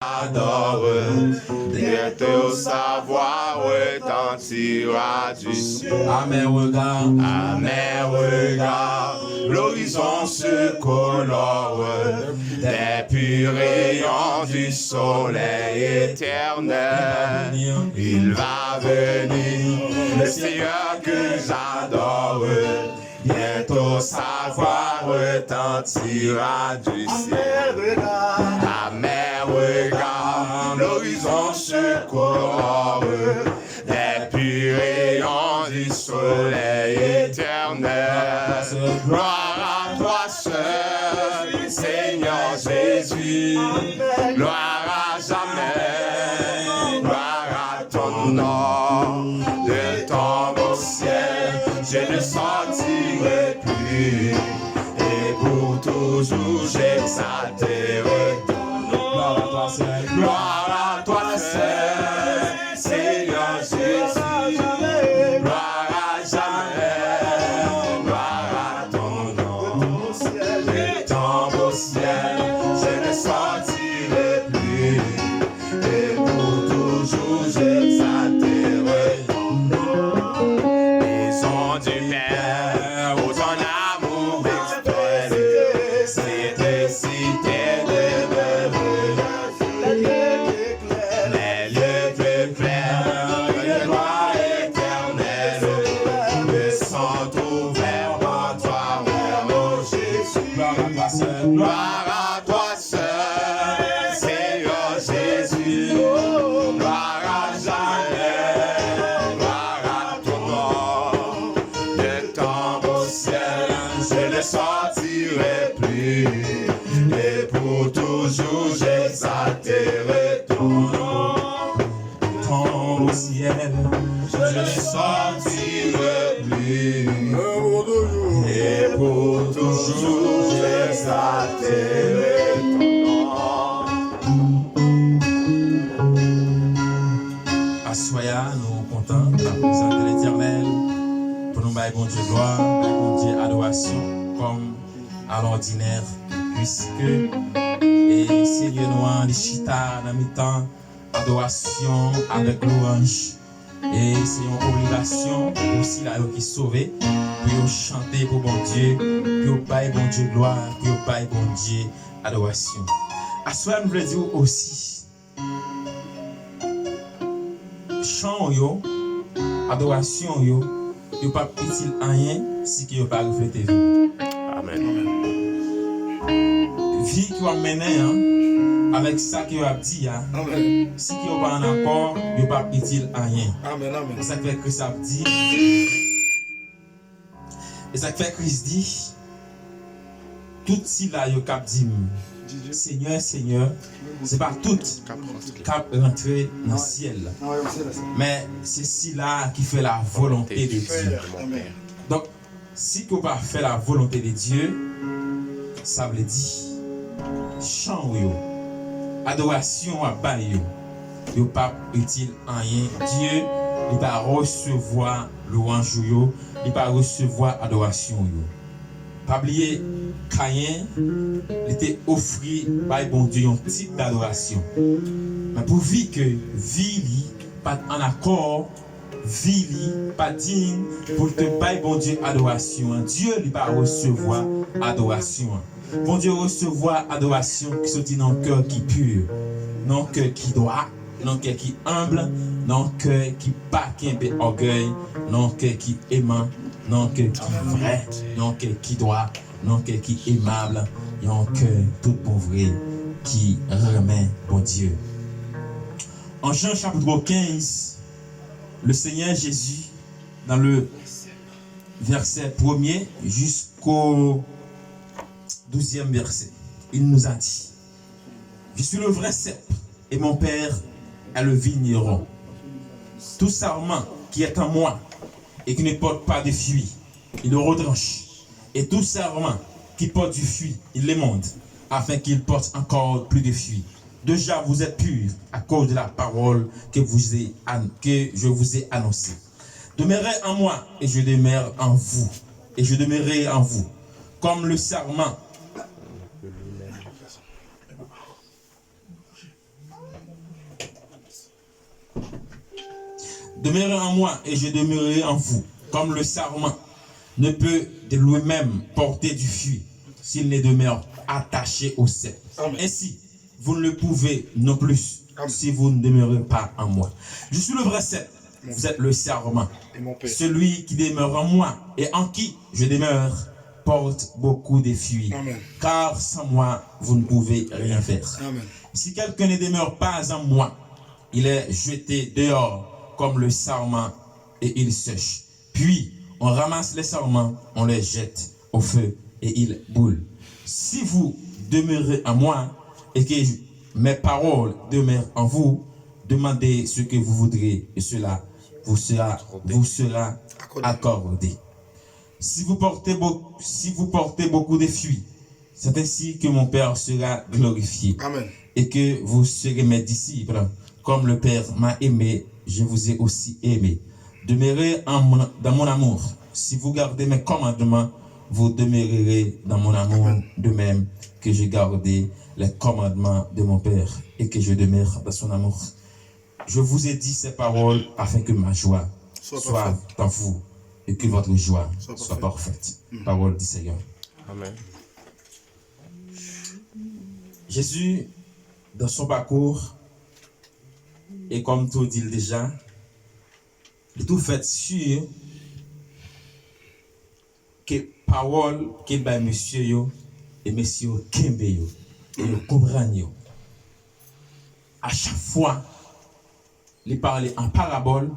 adore, bientôt sa voix retentira du ciel. Amer regard, l'horizon se colore des purs rayons du soleil éternel. Il va venir, le Seigneur que j'adore, bientôt sa voix retentira du ciel. Amer regard, l'horizon se colore des purs rayons du soleil éternel. Gloire à toi seul, Seigneur Jésus. Gloire à jamais, gloire à ton nom. De ton beau ciel, je ne sortirai plus. Et pour toujours j'exalterai ton nom. Gloire à toi seul, Seigneur Jésus. Gloire à jamais, gloire à ton nom. De ton beau ciel, je ne sortirai plus. Et pour toujours j'exalterai ton nom. Maison du Père, où ton amour exprès, c'était cité de merveille. Les lieux plus clairs, le droit éternel, me sont ouverts par toi, mon Jésus. Gloire à toi seul, Seigneur Jésus. Gloire à jamais, gloire à ton nom. De ton beau ciel, je ne sortirai plus. Et pour toujours, j'exalterai ton nom. Ton beau ciel, je ne sortirai plus. Et pour toujours, j'exalterai ton nom. Assoya, nous comptons de la présence de l'Éternel pour nous bailler bon Dieu gloire, bailler bon Dieu adoration comme à l'ordinaire, puisque et Seigneur nous les chita dans mi-temps adoration avec louange et c'est une obligation aussi là qui sauvé pour chanter pour bon Dieu, pour bailler bon Dieu gloire, pour bailler bon Dieu adoration. Assoya nous veut dire aussi chant yo, adoration yo, yo pas utile rien si que yo pas refléter vie. Amen. Vie qui va mener avec ça que yo a dit si que yo pas en accord, yo pas utile rien. Amen, amen. C'est ça que Christ a dit. Et ça que Christ dit tout si là yo cap dit Seigneur, Seigneur, c'est pas tout cap rentrer dans le ciel. Mais c'est si là qui fait la volonté de Dieu. Donc, si tu pas fait la volonté de Dieu, ça veut dire chant yo, adoration à bas yo pas utile en rien. Dieu, il va recevoir louange yo, il va recevoir adoration yo. Pas oublier Caïn, il était offert par bon Dieu un type d'adoration. Mais pour vie que vie pas en accord, vie pas digne pour te bailler bon Dieu adoration. Dieu il va recevoir adoration. Bon Dieu recevoir adoration qui sortit dans le cœur qui pur, dans le cœur qui droit, dans le cœur qui humble, dans le cœur qui pas qui orgueil, dans le cœur qui aimant, dans le cœur qui vrai, dans le cœur qui droit, dans le cœur qui aimable, dans le cœur tout pauvre qui remet bon Dieu. En Jean chapitre 15, le Seigneur Jésus, dans le verset 1er jusqu'au 12e verset, il nous a dit: je suis le vrai cep et mon Père est le vigneron. Tout sarment qui est en moi et qui ne porte pas de fruits, il le retranche. Et tout sarment qui porte du fruit, il l'émonde, afin qu'il porte encore plus de fruits. Déjà vous êtes purs à cause de la parole que je vous ai annoncée. Demeurez en moi et je demeure en vous. Et je demeurerai en vous. Comme le sarment Demeurez en moi et je demeurerai en vous, comme le sarment ne peut de lui-même porter du fruit s'il ne demeure attaché au cep. Ainsi, vous ne le pouvez non plus si vous ne demeurez pas en moi. Je suis le vrai cep, vous êtes le sarment. Celui qui demeure en moi et en qui je demeure porte beaucoup de fruits. Car sans moi, vous ne pouvez rien faire. Amen. Si quelqu'un ne demeure pas en moi, il est jeté dehors comme le sarment et il sèche. Puis, on ramasse les sarments, on les jette au feu et ils brûlent. Si vous demeurez en moi et que mes paroles demeurent en vous, demandez ce que vous voudrez et cela vous sera accordé. Si vous portez beaucoup de fruits, c'est ainsi que mon Père sera glorifié. Amen. Et que vous serez mes disciples. Comme le Père m'a aimé, je vous ai aussi aimé. Demeurez dans mon amour. Si vous gardez mes commandements, vous demeurerez dans mon amour. Amen. De même que j'ai gardé les commandements de mon Père et que je demeure dans son amour. Je vous ai dit ces paroles afin que ma joie soit dans vous et que votre joie soit parfaite. Parole du Seigneur. Amen. Jésus, dans son parcours, et comme tout dit déjà, il tout fait sûr que parole qu'il va monsieur yo et monsieur Kembe yo et yo comprendre yo. À chaque fois, il parlait en parabole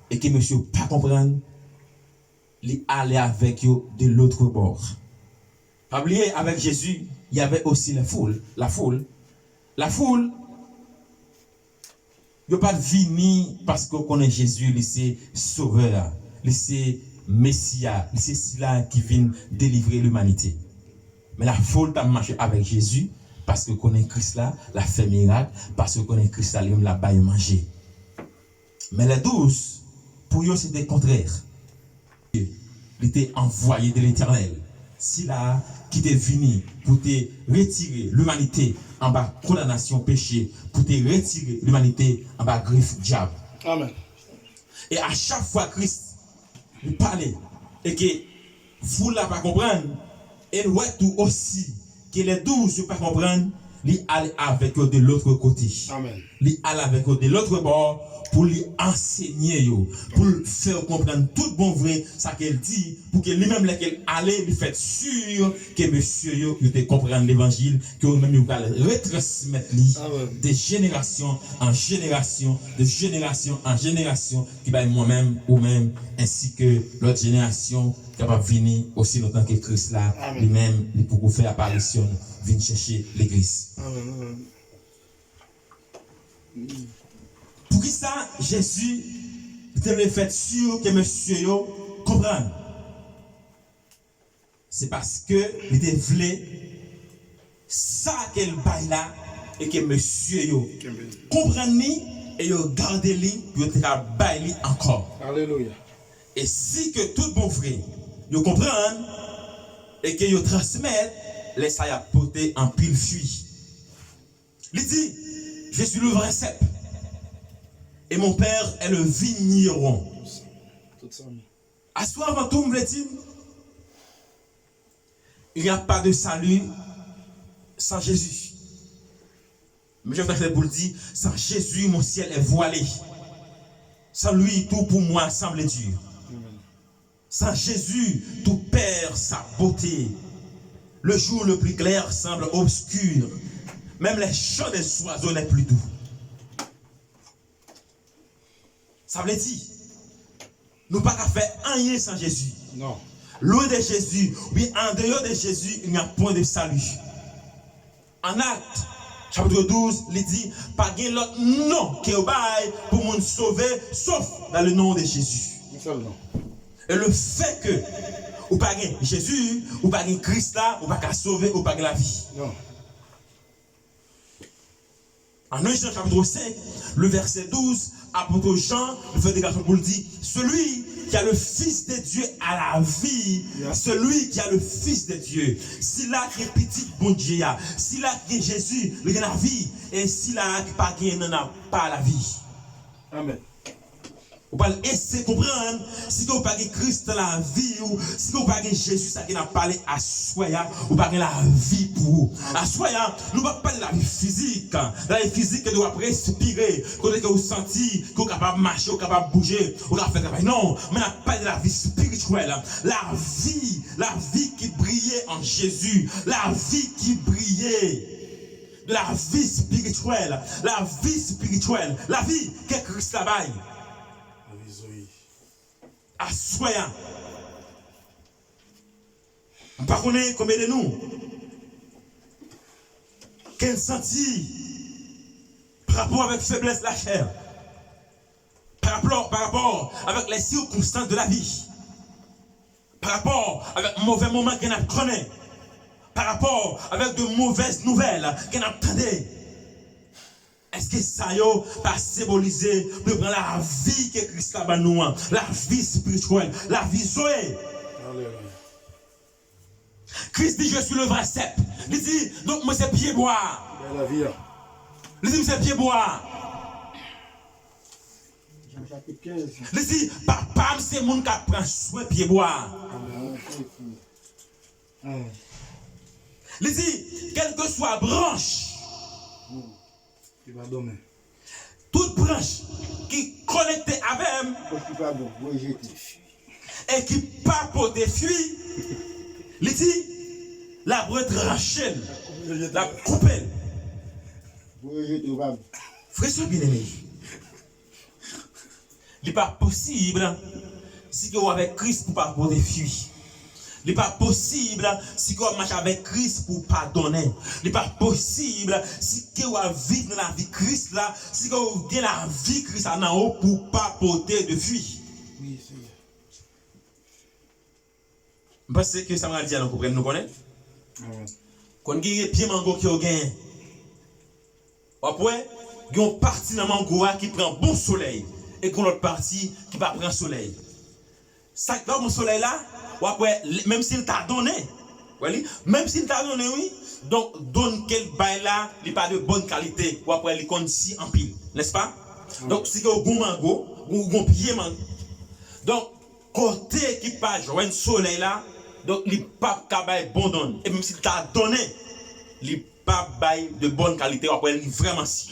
et que monsieur pas comprendre, il allait avec yo de l'autre bord. Pas oublier, avec Jésus, il y avait aussi la foule. La foule, il n'y a pas de vini parce qu'on connaît Jésus, c'est sauveur, c'est Messia, c'est celui qui vient délivrer l'humanité. Mais la foule a marché avec Jésus parce qu'on connaît Christ là, la fait miracle, parce qu'on connaît Christ là, il l'a baillé manger. Mais les 12, pour eux, c'était le contraire. Il était envoyé de l'Éternel. Si là, qui t'est venu pour te retirer l'humanité en bas condamnation péché, pour te retirer l'humanité en bas griffe diable. Amen. Et à chaque fois Christ il parlait et que vous ne pas comprendre, et ouais tout aussi que les 12 ne pas comprendre, il allait avec eux de l'autre côté. Amen. Il allait avec eux de l'autre bord pour lui enseigner, pour faire comprendre tout bon vrai, ça qu'elle dit, pour que lui-même, laquelle allait, lui fait sûr que monsieur, il te comprenne l'évangile, que vous-même, vous allez retransmettre de génération en génération, de génération en génération, qui va moi-même ou même, ainsi que l'autre génération, capable de venir aussi longtemps que Christ là, lui-même, il peut faire apparition, venir chercher l'église. Amen. Pour qui ça, Jésus devait faire sûr que monsieur comprenne. C'est parce que il était voulu ça qu'elle baille là et que monsieur comprenne et garde lui pour te bailler encore. Alléluia. Et si que tout bon vrai, vous comprennent et que vous transmettent, laissez à porter en pile fuit. Il dit, je suis le vrai cep. Et mon Père est le vigneron. À soi avant tout, me dit, il n'y a pas de salut sans Jésus. Mais je vais vous le dire, sans Jésus, mon ciel est voilé. Sans lui, tout pour moi semble dur. Sans Jésus, tout perd sa beauté. Le jour le plus clair semble obscur. Même les chants des oiseaux n'est plus doux. Ça veut dire, nous ne pouvons pas faire rien sans Jésus. Non. Loin de Jésus, oui, en dehors de Jésus, il n'y a point de salut. En Actes, chapitre 12, il dit, pas de l'autre nom qui est pour nous sauver, sauf dans le nom de Jésus. Et le fait que, ou pas Jésus, ou pas Christ là, ou pas sauver, ou pas la vie. Non. En 1 Jean chapitre 5, le verset 12, apôtre Jean, le fait de garçon pour le dit, celui qui a le Fils de Dieu a la vie, celui qui a le Fils de Dieu, si là qui est petit bon Dieu, si là qui est Jésus, il a la vie, et si là qui pas n'en a pas la vie. Amen. Vous pouvez essayer de comprendre si vous n'avez pas Christ dans la vie ou si vous n'avez pas Jésus, ça qui n'a parlé à Soya, ou pas la vie pour vous. À Soya, nous ne parlons pas de la vie physique. La vie physique, que vous doit respirer, que vous sentez, que vous êtes capable de marcher, que vous êtes capable de bouger, que vous êtes capable de faire travail. Non, mais on n'a pas de la vie spirituelle. La vie qui brillait en Jésus, la vie qui brillait. De la vie spirituelle, la vie que Christ la baille. À soya. Par contre, combien de nous qu'elle sentit par rapport avec faiblesse de la chair, par rapport avec les circonstances de la vie, par rapport avec mauvais moments qu'elle a connu, par rapport avec de mauvaises nouvelles qu'elle a entendues. Est-ce que ça va symboliser de prendre la vie que Christ a nous, la vie spirituelle, la vie Zoé? Christ dit, je suis le vrai cep. Il dit, donc moi c'est pied bois. Il dit, c'est pied bois. Il dit, papa, c'est mon qui prend soin pied bois. Il dit, quelle que soit branche, toute branche qui connectée avec et qui pas pour des fruits, il dit, la broie tranchée, la couper. Frère bien-aimé, il n'est pas possible si vous avec Christ pour pas pour des fruits. Il n'est pas possible si vous marchez avec Christ pour pardonner. Il n'est pas possible si vous vivez dans la vie Christ là, si vous avez la vie Christ en haut pour pas porter de fruits. Oui, Seigneur. Je pense que ça m'a dit à nous comprendre, nous connaissons. Quand vous avez pied mango qui ont gagné, après, il y a une partie dans mango qui prend bon soleil et qu'on l'autre partie qui va prendre soleil. Ça qui va bon soleil là, ou après, même s'il t'a donné, même s'il t'a donné, oui, donc donne quel bail là, il n'est pas de bonne qualité, ou après, il compte si en pile, n'est-ce pas? Donc, si vous avez un bon mango, ou un pied mango, donc, côté qui pas joindre soleil là, donc, il n'est pas capable de bon don. Et même s'il t'a donné, il n'est pas de bonne qualité, ou après, il est vraiment si.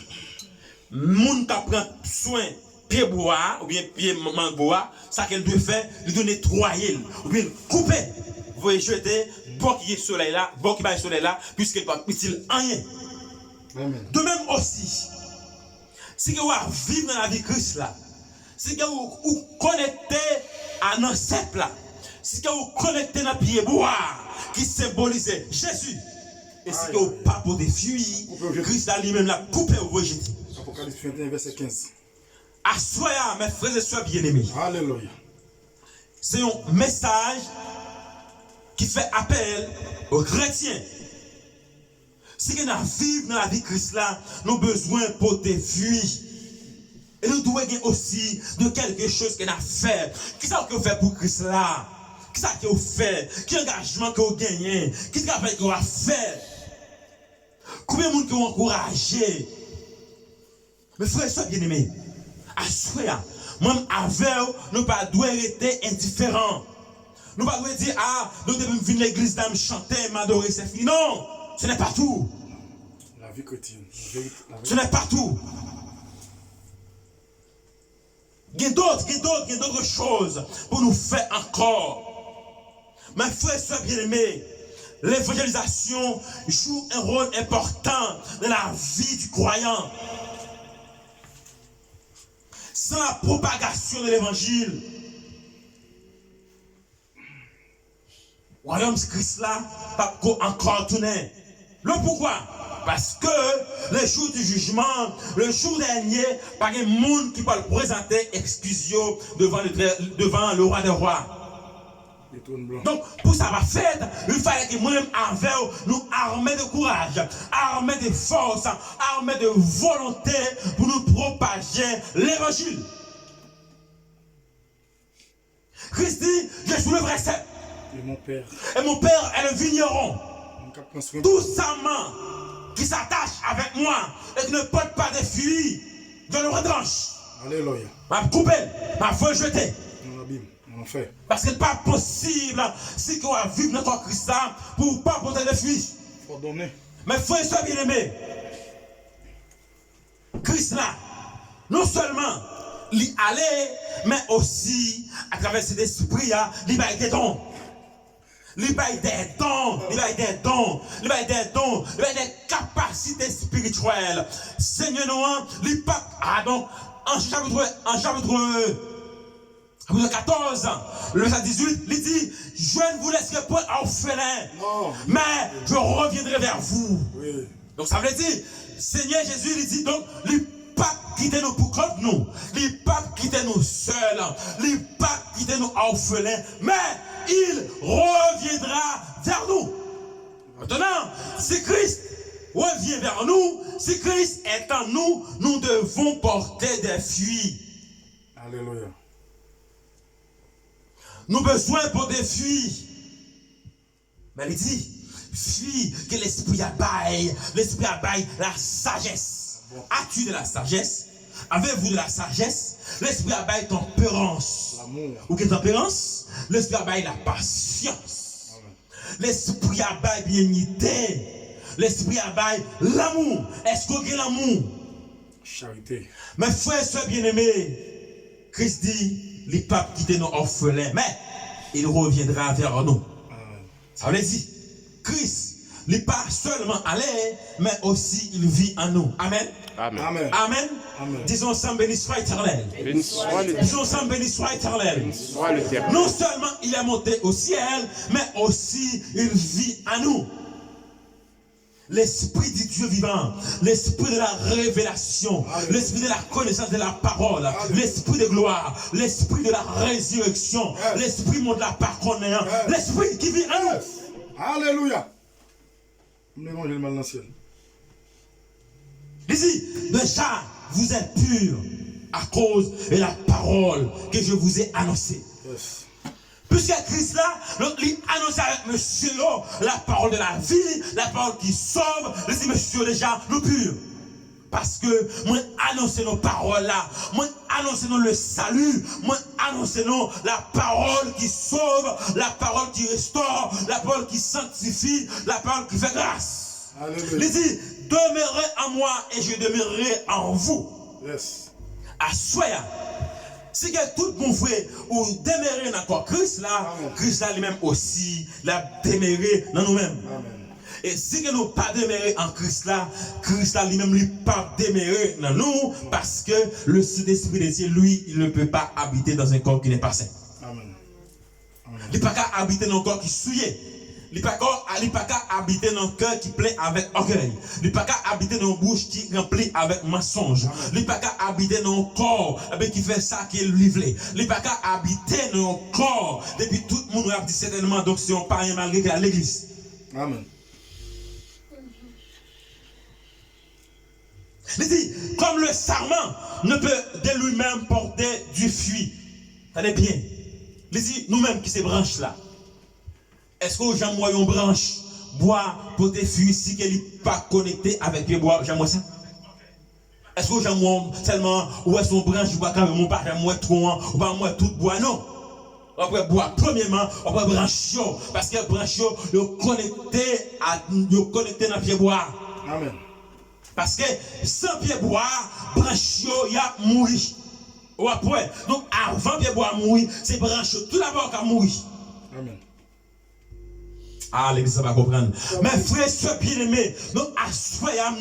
Moun qui prend soin, pied bois, ou bien pied mango, ça qu'elle doit faire, lui donner nettoyer, ou bien couper. Vous voyez, jeter, bon qui est soleil là, bon qui va soleil là, puisqu'elle ne peut pas utile rien. De même aussi, si vous vivez dans la vie Christ là, si vous connectez à nos cep là, si vous connectez dans le pied bois qui symbolise Jésus, et si vous pas pour des fruits, Christ a lui-même la coupé ou rejeté. Apocalypse 21, verset 15. Assoya, mes frères et sœurs bien-aimés. Alléluia. C'est un message qui fait appel aux chrétiens. Si nous vivons dans la vie Christ là, nous avons besoin pour des fruits. Et nous devons aussi de quelque chose qu'on a fait. Qu'est-ce que vous faites pour Christ là? Qu'est-ce que vous faites? Quel engagement que vous gagnez? Qu'est-ce que vous avez fait? Combien de monde qui ont encouragé? Mes frères et sœurs bien-aimés, assoya, même avec nous ne pas doit être indifférents. Nous ne pas doit dire, ah, nous devons venir à l'église, nous chanter, m'adorer, c'est fini. Non, ce n'est pas tout. La vie quotidienne. Ce n'est pas tout. Il y a d'autres choses pour nous faire encore. Mes frères et sœurs bien-aimés, l'évangélisation joue un rôle important dans la vie du croyant. Sans la propagation de l'évangile, le royaume de Christ là, pas encore tourner. Le pourquoi? Parce que le jour du jugement, le jour dernier, pas un monde qui va le présenter exclusio devant le roi des rois. Donc, pour ça va faire, il fallait que moi-même avec nous armer de courage, armer de force, armer de volonté pour nous propager l'évangile. Christ dit, je suis le vrai cep. Et mon père est le vigneron. Tout ça qui s'attache avec moi et qui ne porte pas de fruits, je le retranche. Alléluia. m'a coupé, m'a rejeté. Dans l'abîme, on en fait. Parce que ce n'est pas possible si qu'on va vivre notre Christ là pour ne pas porter des fruits. Faut donner. Mais frères et sœurs bien-aimés, Christ là, non seulement l'y aller, mais aussi à travers cet esprit, il va des dons. Il va des dons, il va des dons, il va des dons, il va des capacités spirituelles. Seigneur nous, il pas, donc, en chapitre 14, le verset 18, il dit, je ne vous laisserai point orphelin, mais je reviendrai vers vous. Oui. Donc ça veut dire, Seigneur Jésus, il dit donc, il pas quitter nous pour contre nous, il pas quitter nous seuls, il pas quitter nous orphelins, mais il reviendra vers nous. Maintenant, si Christ revient vers nous, si Christ est en nous, nous devons porter des fruits. Alléluia. Nous avons besoin pour des fruits. Mais il dit, fruits que l'esprit abaille la sagesse. As-tu de la sagesse? Avez-vous de la sagesse? L'esprit abaille tempérance. L'amour. Ou quelle tempérance? L'esprit abaille la patience. L'esprit abaille bienité. L'esprit abaille l'amour. Est-ce qu'on a l'amour? Charité. Mes frères et sœurs bien-aimés, Christ dit, les papes quittent nos orphelins, mais il reviendra vers nous. Ça veut dire, Christ n'est pas seulement allé, mais aussi il vit en nous. Amen. Amen. Amen. Amen. Amen. Disons ensemble, béni soit éternel. Béni soit le Disons ensemble, béni soit éternel. soit l'Éternel. Non seulement il est monté au ciel, mais aussi il vit en nous. L'esprit du Dieu vivant, l'esprit de la révélation, l'esprit de la connaissance de la parole, l'esprit de gloire, l'esprit de la résurrection, l'esprit de la parole, l'esprit qui vit en nous. Alléluia. Nous devons manger le mal dans le ciel. Il dit, déjà, vous êtes purs à cause de la parole que je vous ai annoncée. Yes. Puisque Christ là, donc il annonce avec monsieur la parole de la vie, la parole qui sauve, il dit monsieur déjà, nous purs. Parce que moi annoncer nos paroles là, moi annoncer nous le salut, moi annoncer nous la parole qui sauve, la parole qui restaure, la parole qui sanctifie, la parole qui fait grâce. Alléluia. Il dit, demeurez en moi et je demeurerai en vous. Yes. Assoya. Si que tout bon frère ou demeurer dans quoi Christ là, Christ là lui-même aussi l'a demeuré dans nous-mêmes. Amen. Et si que nous pas demeurer en Christ là lui-même lui pas demeurer dans nous parce que le Saint-Esprit de Dieu lui il ne peut pas habiter dans un corps qui n'est pas saint. Amen. Il ne peut pas habiter dans un corps qui est souillé. Il ne peut pas habiter dans un cœur qui plaît avec orgueil. Il ne peut pas habiter dans une bouche qui remplit avec mensonge. Il ne peut pas habiter dans un corps qui fait ça qui est livré. Il ne peut pas habiter dans un corps depuis tout le monde a dit certainement donc c'est un païen malgré qu'il a l'église. Amen. Il dit, comme le sarment ne peut de lui-même porter du fruit. Tenez bien. Il dit, nous-mêmes qui ces branches là. Est-ce que j'aime moi une branche bois pour des fruits si qu'elle n'est pas connectée avec les bois? J'aime moi ça? Est-ce que j'aime moi seulement ou est-ce qu'on branche bois quand même pas j'aime moi trop ou pas moi tout bois? Non. On peut boire premièrement, on peut brancher parce que branche est connecté dans pied bois. Amen. Parce que sans pied bois, branche il y a mourir. Ou après, donc avant pied bois mourir, c'est branche tout d'abord qui a mourir. Amen. Ah, l'église va comprendre. Mais frères et sœurs bien-aimés, nous assoyons,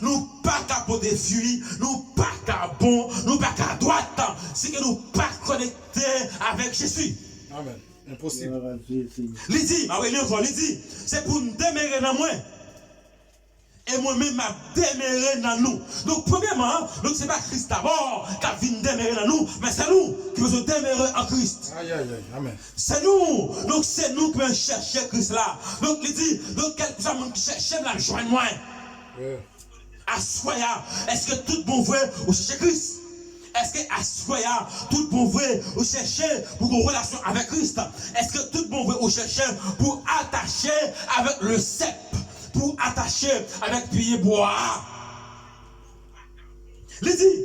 nous pas qu'à porter des fruits, nous pas qu'à bon, nous pas qu'à droite, c'est que nous pas connectés avec Jésus. Amen. Impossible. Il dit, c'est pour nous demeurer dans moi. Et moi-même, je demeurer dans nous. Donc, premièrement, ce n'est pas Christ d'abord qui a venu demeurer dans nous, mais c'est nous qui devons demeurer en Christ. Aïe, aïe, aïe. Amen. C'est nous. Donc, c'est nous qui devons chercher Christ là. Donc, il dit, donc, quelque chose qui cherche la joindre moi. Assoya, est-ce que tout bon vrai ou chercher Christ? Est-ce que assoya, tout bon vrai ou chercher pour une relation avec Christ? Est-ce que tout bon vrai ou chercher pour attacher avec le cep? Pour attacher avec pied bois. Il dit,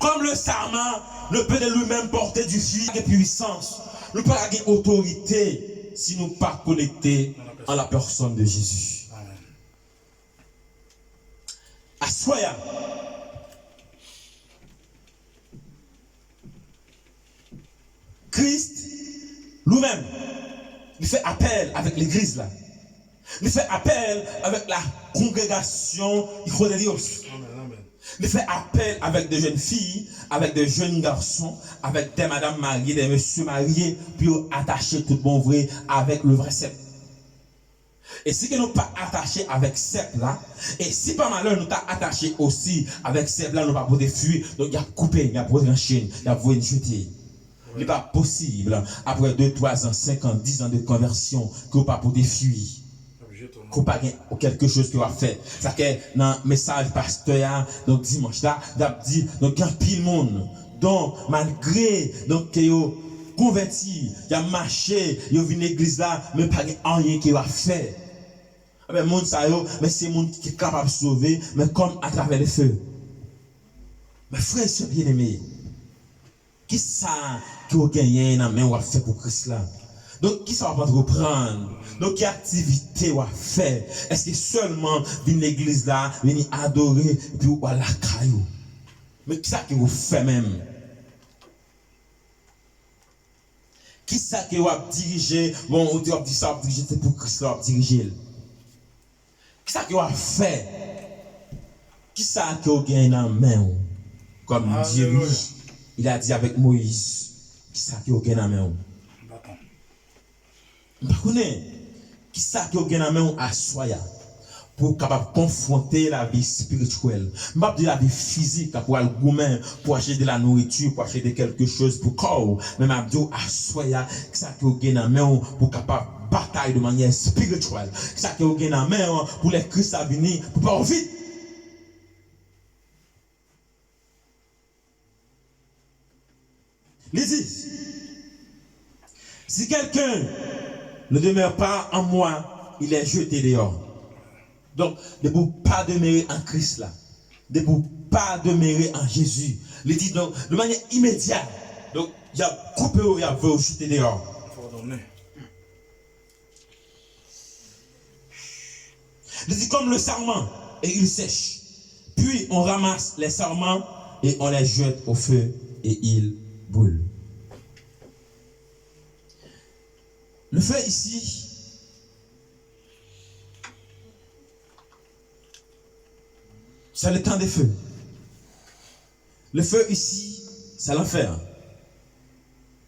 Comme le serment ne peut de lui-même porter du fruit et puissance, nous ne pouvons pas avoir autorité si nous ne sommes pas connectés à la personne de Jésus. Amen. Assoya. Christ lui-même, il fait appel avec l'église là. Il fait appel avec la congrégation de Dieu. Amen. Amen. Il fait appel avec des jeunes filles, avec des jeunes garçons, avec des madames mariées, des messieurs mariés, puis attacher tout bon vrai avec le vrai sceptre. Et si nous pas attachés avec sceptre là, et si par malheur nous t'as attaché aussi avec sceptre là, nous pas poder fuir, donc il y a coupé, il y a poder en chaîne, il y a voulu jeter. Il n'est pas possible, après 2, 3 ans, 5 ans, 10 ans de conversion, que vous pas poder fuir. Qu'on pas quelque chose que va faire. Ça que dans le message pasteur donc dimanche là, d'ab dit donc il y a pile monde. Donc malgré donc que yo converti, il a marché, il vient l'église là, mais pas rien qui va faire. Mais monde ça yo, mais c'est monde qui est capable de sauver, mais comme à travers le feu. Mais frère c'est bien-aimé. Qui ça qui a gagné dans main ou a fait pour Christ là? Donc, qui ça va reprendre? Donc, quelle activité va faire? Est-ce que seulement venir l'église là, venir adorer, puis ou à la caillou? Mais qui ça qui vous fait même? Qui ça qui va diriger? Bon, on dit ça va diriger, c'est pour Christ là, va diriger. Qui ça qui va faire? Qui ça qui a gagné dans la main? Comme Dieu, il a dit avec Moïse. Qui ça qui a gagné dans la main? Je connais qui ça qui a gagné dans la main à Soya pour capable confronter la vie spirituelle. Je ne pas dire la vie physique pour aller gourmand, pour acheter de la nourriture, pour acheter quelque chose pour corps. Mais je dis à Soya qui ça qui a gagné dans la main pour capable bataille de manière spirituelle. Qui ça qui a gagné dans la main pour les Christ à venir pour pas vite. Lisez. Si quelqu'un ne demeure pas en moi, il est jeté dehors. Donc, ne vous pas demeurer en Christ là. Ne vous pas demeurer en Jésus. Il dit donc, de manière immédiate. Donc, il y a coupé ou il y a jeté dehors. Il dit comme le sarment et il sèche. Puis on ramasse les sarments et on les jette au feu et ils brûlent. Le feu ici, c'est le temps des feux. Le feu ici, c'est l'enfer.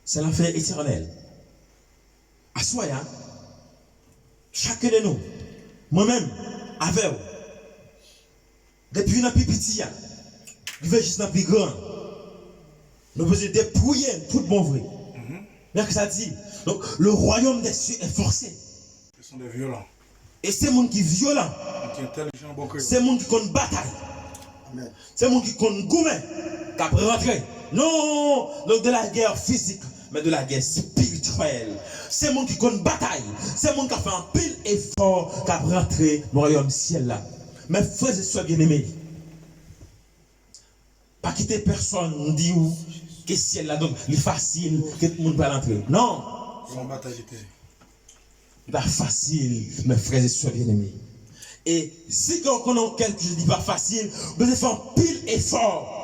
C'est l'enfer éternel. À soi, chacun de nous, moi-même, avec vous, depuis notre petit, il veut juste notre plus grand. Nous devons dépouiller tout bon vrai. Mais que ça dit, donc le royaume des cieux est forcé. Ce sont des violents. Et c'est monde qui est violent. Qui est intelligent, bon que. C'est monde qui compte bataille. C'est monde qui compte gourmet. Qui a rentré. Non, donc de la guerre physique, mais de la guerre spirituelle. C'est monde qui compte bataille. C'est monde qui a fait un pile effort qui a rentré dans le royaume ciel là. Mais frères et sœurs bien-aimés, pas quitter personne, dit où que ciel là, donc il est facile que tout le monde va l'entrer. Non. Sans bataille. Il n'est pas facile, mes frères et sœurs bien-aimés. Et si on connaît quelque chose qui n'est pas facile, vous devez faire un pile effort